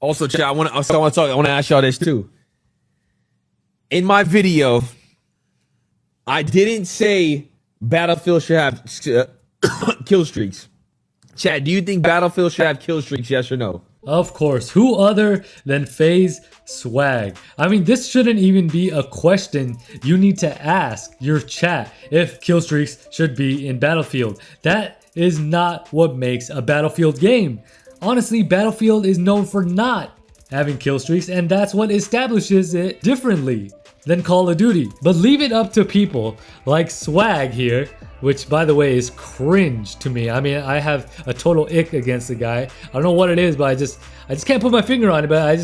Also, chat, I want to ask y'all this too. In my video, I didn't say Battlefield should have kill streaks. Chat, do you think Battlefield should have kill streaks? Yes or no? Of course, who other than FaZe Swag? I mean, this shouldn't even be a question you need to ask your chat if kill streaks should be in Battlefield. That is not what makes a Battlefield game. Honestly, Battlefield is known for not having kill streaks, and that's what establishes it differently than Call of Duty. But leave it up to people like Swag here, which by the way is cringe to me. I mean, I have a total ick against the guy. I don't know what it is, but I just can't put my finger on it, but I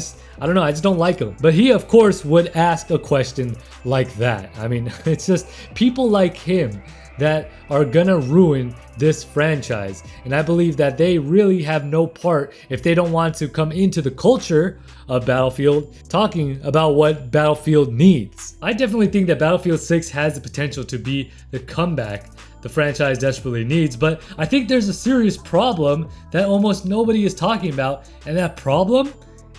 don't know, I just don't like him. But he of course would ask a question like that. I mean, it's just people like him that are gonna ruin this franchise. And I believe that they really have no part if they don't want to come into the culture of Battlefield talking about what Battlefield needs. I definitely think that Battlefield 6 has the potential to be the comeback the franchise desperately needs, but I think there's a serious problem that almost nobody is talking about, and that problem,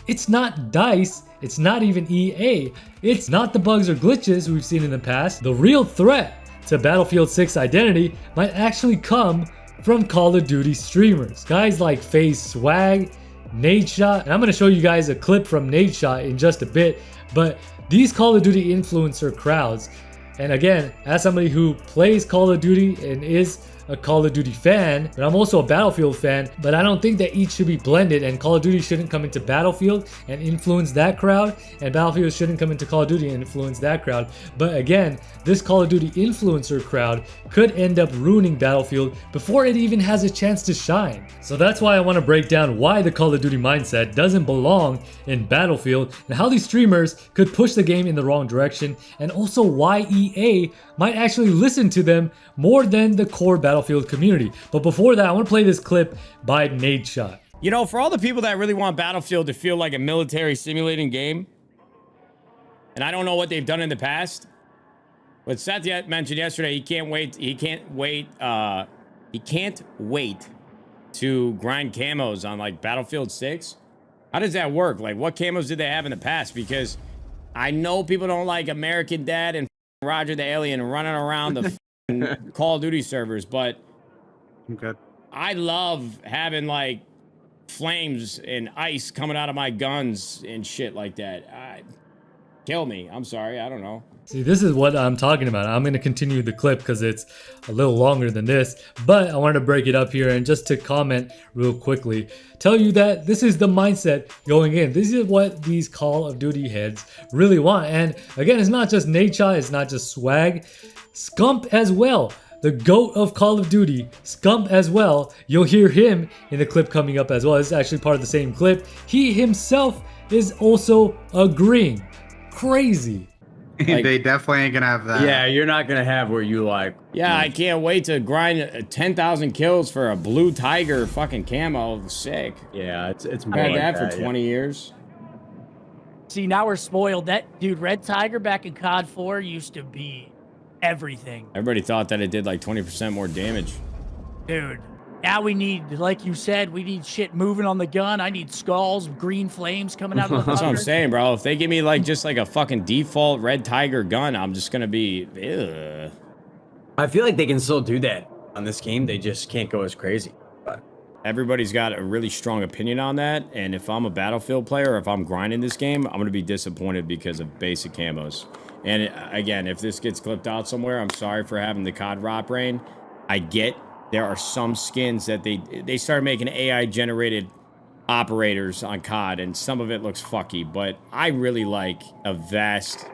it's not DICE, it's not even EA, it's not the bugs or glitches we've seen in the past. The real threat to Battlefield 6 identity might actually come from Call of Duty streamers. Guys like FaZe Swag, Nadeshot, and I'm going to show you guys a clip from Nadeshot in just a bit, but these Call of Duty influencer crowds, and again, as somebody who plays Call of Duty and is a Call of Duty fan, but I'm also a Battlefield fan, but I don't think that each should be blended, and Call of Duty shouldn't come into Battlefield and influence that crowd, and Battlefield shouldn't come into Call of Duty and influence that crowd. But again, this Call of Duty influencer crowd could end up ruining Battlefield before it even has a chance to shine. So that's why I want to break down why the Call of Duty mindset doesn't belong in Battlefield, and how these streamers could push the game in the wrong direction, and also why EA might actually listen to them more than the core Battlefield community. But before that, I want to play this clip by Nadeshot. You know, for all the people that really want Battlefield to feel like a military simulating game, and I don't know what they've done in the past, but Seth mentioned yesterday he can't wait to grind camos on like Battlefield 6. How does that work? Like, what camos did they have in the past? Because I know people don't like American Dad and Roger the Alien running around the Call of Duty servers, but okay. I love having like flames and ice coming out of my guns and shit like that. Kill me. I'm sorry. I don't know. See, this is what I'm talking about. I'm going to continue the clip because it's a little longer than this, but I wanted to break it up here and just to comment real quickly, tell you that this is the mindset going in. This is what these Call of Duty heads really want. And again, it's not just Nadeshot, it's not just Swag, Scump as well. The GOAT of Call of Duty, Scump as well. You'll hear him in the clip coming up as well. It's actually part of the same clip. He himself is also agreeing. Crazy. Like, they definitely ain't gonna have that. Yeah, you're not gonna have where you like. Yeah, I can't wait to grind 10,000 kills for a blue tiger fucking camo. Sick. Yeah, it's more I had like that for 20 years. See, now we're spoiled. That dude, Red Tiger back in COD 4 used to be everything. Everybody thought that it did like 20% more damage. Dude, now we need, like you said, we need shit moving on the gun. I need skulls, green flames coming out of the That's what I'm fucker. saying, bro. If they give me like just like a fucking default Red Tiger gun, I'm just gonna be ugh. I feel like they can still do that on this game. They just can't go as crazy. But Everybody's got a really strong opinion on that, and if I'm a Battlefield player, or if I'm grinding this game, I'm gonna be disappointed because of basic camos. And again, if this gets clipped out somewhere, I'm sorry for having the COD rot brain. I get there are some skins that they started making AI generated operators on COD, and some of it looks fucky, but I really like a vast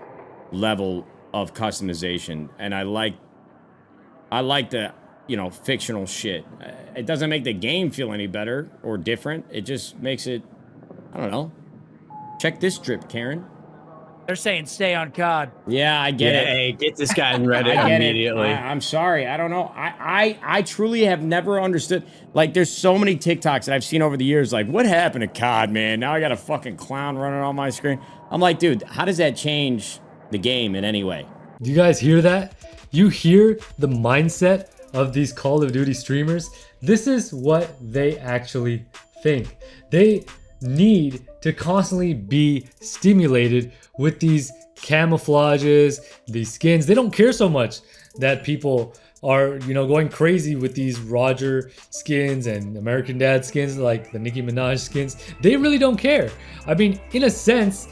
level of customization, and I like the, you know, fictional shit. It doesn't make the game feel any better or different. It just makes it, I don't know. Check this drip, Karen. They're saying stay on COD. Yeah, I get it. Hey, get this guy in Reddit I get immediately. it. I'm sorry. I don't know. I truly have never understood. Like, there's so many TikToks that I've seen over the years. Like, what happened to COD, man? Now I got a fucking clown running on my screen. I'm like, dude, how does that change the game in any way? Do you guys hear that? You hear the mindset of these Call of Duty streamers? This is what they actually think. They need to constantly be stimulated with these camouflages, these skins. They don't care so much that people are, going crazy with these Roger skins and American Dad skins, like the Nicki Minaj skins. They really don't care. I mean, in a sense,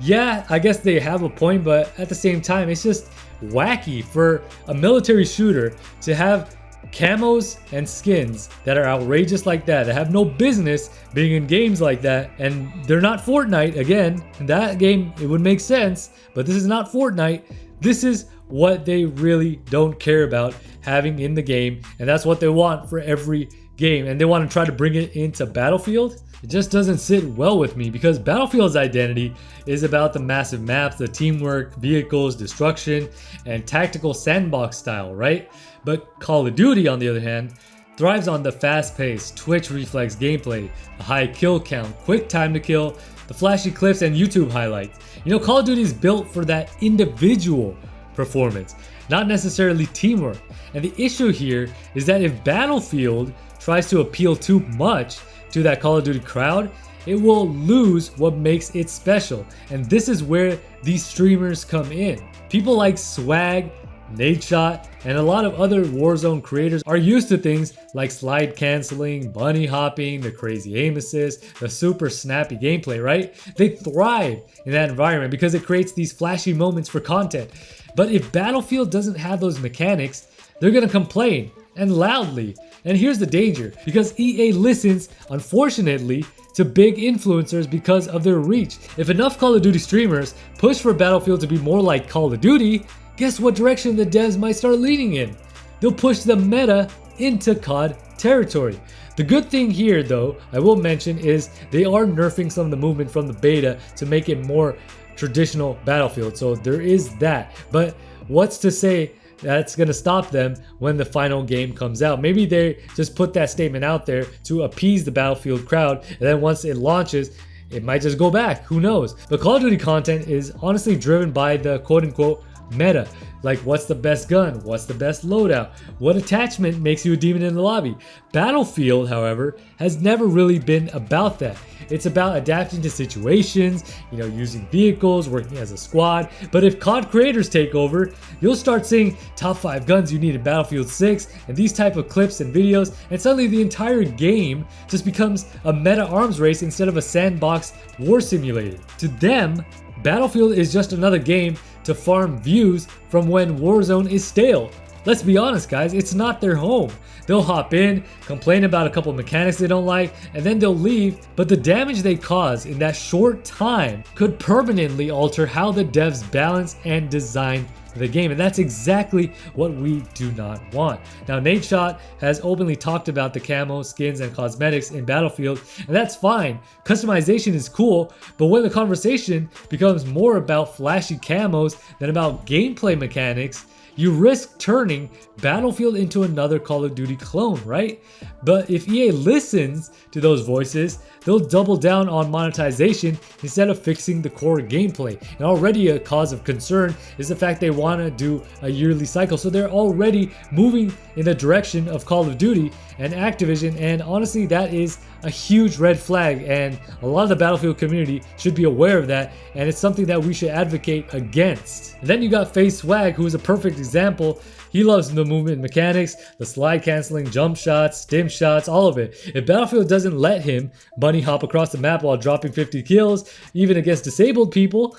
yeah, I guess they have a point, but at the same time, it's just wacky for a military shooter to have camos and skins that are outrageous like that have no business being in games like that. And they're not Fortnite. Again, in that game it would make sense, but this is not Fortnite. This is what they really don't care about having in the game, and that's what they want for every game, and they want to try to bring it into Battlefield. It just doesn't sit well with me, because Battlefield's identity is about the massive maps, the teamwork, vehicles, destruction, and tactical sandbox style, right? But Call of Duty, on the other hand, thrives on the fast-paced, twitch reflex gameplay, the high kill count, quick time to kill, the flashy clips, and YouTube highlights. Call of Duty is built for that individual performance, not necessarily teamwork. And the issue here is that if Battlefield tries to appeal too much to that Call of Duty crowd, it will lose what makes it special. And this is where these streamers come in. People like Swag, Nadeshot, and a lot of other Warzone creators are used to things like slide canceling, bunny hopping, the crazy aim assist, the super snappy gameplay, right? They thrive in that environment because it creates these flashy moments for content. But if Battlefield doesn't have those mechanics, they're gonna complain, and loudly. And here's the danger, because EA listens, unfortunately, to big influencers because of their reach. If enough Call of Duty streamers push for Battlefield to be more like Call of Duty, guess what direction the devs might start leaning in? They'll push the meta into COD territory. The good thing here, though, I will mention, is they are nerfing some of the movement from the beta to make it more traditional Battlefield. So there is that. But what's to say that's going to stop them when the final game comes out? Maybe they just put that statement out there to appease the Battlefield crowd, and then once it launches, it might just go back. Who knows? But Call of Duty content is honestly driven by the quote-unquote meta. Like, what's the best gun? What's the best loadout? What attachment makes you a demon in the lobby? Battlefield, however, has never really been about that. It's about adapting to situations, using vehicles, working as a squad. But if COD creators take over, you'll start seeing top 5 guns you need in Battlefield 6 and these type of clips and videos, and suddenly the entire game just becomes a meta arms race instead of a sandbox war simulator. To them, Battlefield is just another game to farm views from when Warzone is stale. Let's be honest, guys, it's not their home. They'll hop in, complain about a couple mechanics they don't like, and then they'll leave, but the damage they cause in that short time could permanently alter how the devs balance and design the game, and that's exactly what we do not want. Now, Nadeshot has openly talked about the camo, skins, and cosmetics in Battlefield, and that's fine. Customization is cool, but when the conversation becomes more about flashy camos than about gameplay mechanics, you risk turning Battlefield into another Call of Duty clone, right? But if EA listens to those voices, they'll double down on monetization instead of fixing the core gameplay. And already a cause of concern is the fact they want to do a yearly cycle. So they're already moving in the direction of Call of Duty and Activision, and honestly, that is a huge red flag, and a lot of the Battlefield community should be aware of that, and it's something that we should advocate against. And then you got FaZe Swag, who is a perfect example. He loves the movement mechanics, the slide canceling, jump shots, stim shots, all of it. If Battlefield doesn't let him bunny hop across the map while dropping 50 kills, even against disabled people,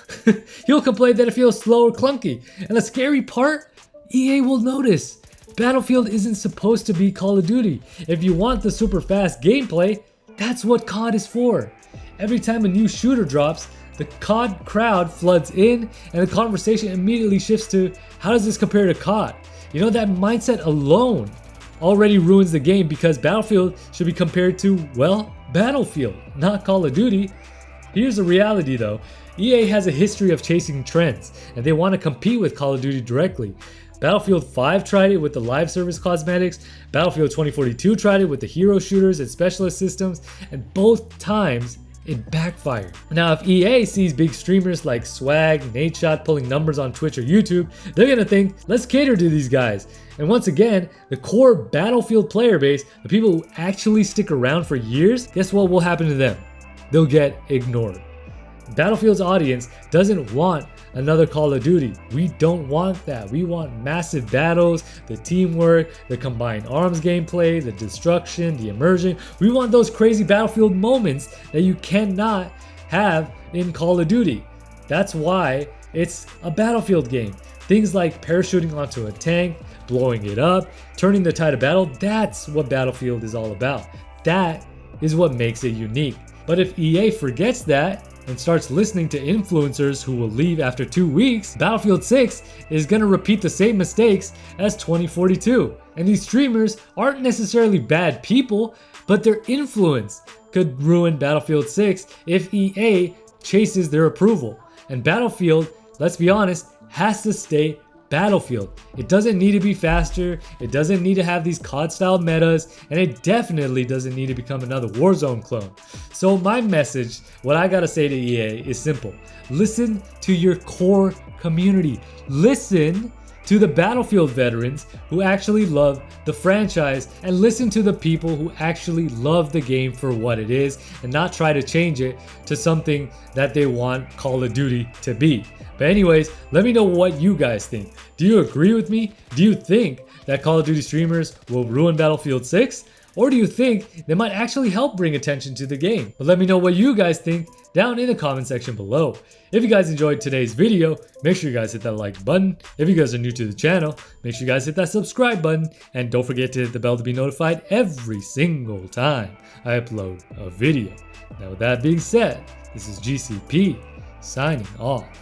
he'll complain that it feels slow or clunky. And the scary part, EA will notice. Battlefield isn't supposed to be Call of Duty. If you want the super fast gameplay, that's what COD is for. Every time a new shooter drops, the COD crowd floods in, and the conversation immediately shifts to, how does this compare to COD? That mindset alone already ruins the game, because Battlefield should be compared to, well, Battlefield, not Call of Duty. Here's the reality though. EA has a history of chasing trends, and they want to compete with Call of Duty directly. Battlefield 5 tried it with the live service cosmetics, Battlefield 2042 tried it with the hero shooters and specialist systems, and both times it backfired. Now, if EA sees big streamers like Swag, Nadeshot pulling numbers on Twitch or YouTube, they're gonna think, let's cater to these guys. And once again, the core Battlefield player base, the people who actually stick around for years, guess what will happen to them? they'll get ignored. Battlefield's audience doesn't want another Call of Duty. We don't want that. We want massive battles, the teamwork, the combined arms gameplay, the destruction, the immersion. We want those crazy Battlefield moments that you cannot have in Call of Duty. That's why it's a Battlefield game. Things like parachuting onto a tank, blowing it up, turning the tide of battle, that's what Battlefield is all about. That is what makes it unique. But if EA forgets that and starts listening to influencers who will leave after 2 weeks, Battlefield 6 is going to repeat the same mistakes as 2042. And these streamers aren't necessarily bad people, but their influence could ruin Battlefield 6 if EA chases their approval. And Battlefield, let's be honest, has to stay Battlefield. It doesn't need to be faster, it doesn't need to have these COD style metas, and it definitely doesn't need to become another Warzone clone. So my message, what I gotta say to EA is simple. Listen to your core community. Listen to the Battlefield veterans who actually love the franchise, and listen to the people who actually love the game for what it is and not try to change it to something that they want Call of Duty to be. But anyways, let me know what you guys think. Do you agree with me? Do you think that Call of Duty streamers will ruin Battlefield 6? Or do you think they might actually help bring attention to the game? But let me know what you guys think down in the comment section below. If you guys enjoyed today's video, make sure you guys hit that like button. If you guys are new to the channel, make sure you guys hit that subscribe button. And don't forget to hit the bell to be notified every single time I upload a video. Now with that being said, this is GCP signing off.